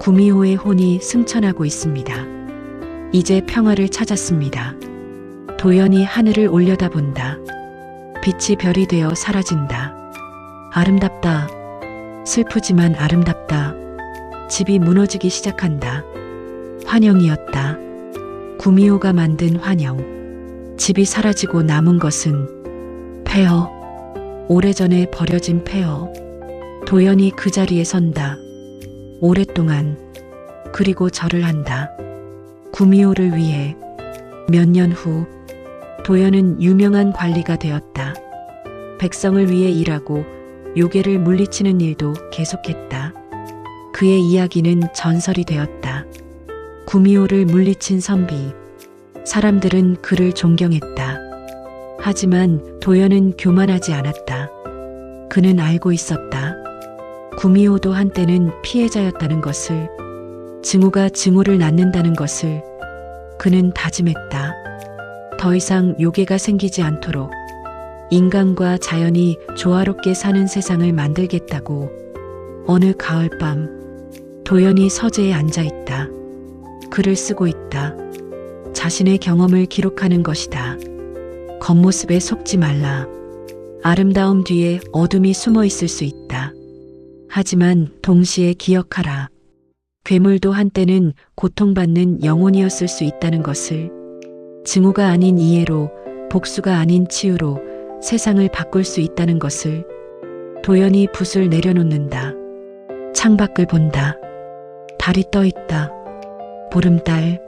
구미호의 혼이 승천하고 있습니다. 이제 평화를 찾았습니다. 도연이 하늘을 올려다본다. 빛이 별이 되어 사라진다. 아름답다. 슬프지만 아름답다. 집이 무너지기 시작한다. 환영이었다. 구미호가 만든 환영. 집이 사라지고 남은 것은 폐허. 오래전에 버려진 폐허. 도연이 그 자리에 선다. 오랫동안. 그리고 절을 한다. 구미호를 위해. 몇 년 후 도연은 유명한 관리가 되었다. 백성을 위해 일하고 요괴를 물리치는 일도 계속했다. 그의 이야기는 전설이 되었다. 구미호를 물리친 선비. 사람들은 그를 존경했다. 하지만 도연은 교만하지 않았다. 그는 알고 있었다. 구미호도 한때는 피해자였다는 것을, 증오가 증오를 낳는다는 것을. 그는 다짐했다. 더 이상 요괴가 생기지 않도록 인간과 자연이 조화롭게 사는 세상을 만들겠다고. 어느 가을밤 도연이 서재에 앉아 있다. 글을 쓰고 있다. 자신의 경험을 기록하는 것이다. 겉모습에 속지 말라. 아름다움 뒤에 어둠이 숨어 있을 수 있다. 하지만 동시에 기억하라. 괴물도 한때는 고통받는 영혼이었을 수 있다는 것을. 증오가 아닌 이해로, 복수가 아닌 치유로 세상을 바꿀 수 있다는 것을. 도연이 붓을 내려놓는다. 창밖을 본다. 달이 떠 있다. 보름달.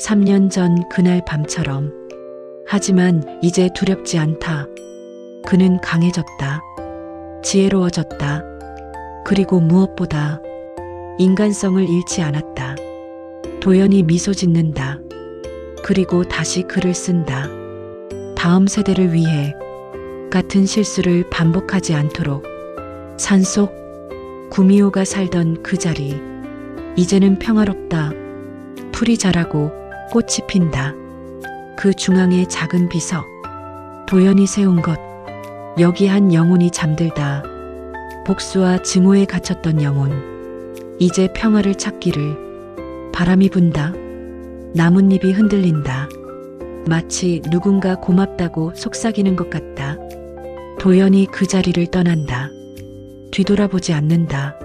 3년 전 그날 밤처럼. 하지만 이제 두렵지 않다. 그는 강해졌다. 지혜로워졌다. 그리고 무엇보다 인간성을 잃지 않았다. 도연이 미소 짓는다. 그리고 다시 글을 쓴다. 다음 세대를 위해 같은 실수를 반복하지 않도록. 산속 구미호가 살던 그 자리. 이제는 평화롭다. 풀이 자라고 꽃이 핀다. 그 중앙의 작은 비석. 도연이 세운 것. 여기 한 영혼이 잠들다. 복수와 증오에 갇혔던 영혼. 이제 평화를 찾기를. 바람이 분다. 나뭇잎이 흔들린다. 마치 누군가 고맙다고 속삭이는 것 같다. 도연이 그 자리를 떠난다. 뒤돌아보지 않는다.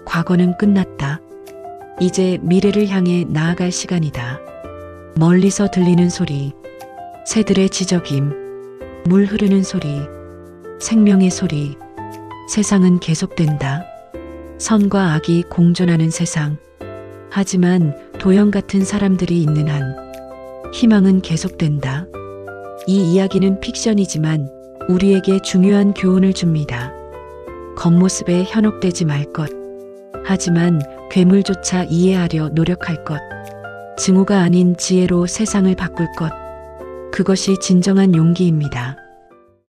과거는 끝났다. 이제 미래를 향해 나아갈 시간이다. 멀리서 들리는 소리. 새들의 지저김. 물 흐르는 소리. 생명의 소리. 세상은 계속된다. 선과 악이 공존하는 세상. 하지만 도연 같은 사람들이 있는 한 희망은 계속된다. 이 이야기는 픽션이지만 우리에게 중요한 교훈을 줍니다. 겉모습에 현혹되지 말 것. 하지만 괴물조차 이해하려 노력할 것. 증오가 아닌 지혜로 세상을 바꿀 것. 그것이 진정한 용기입니다.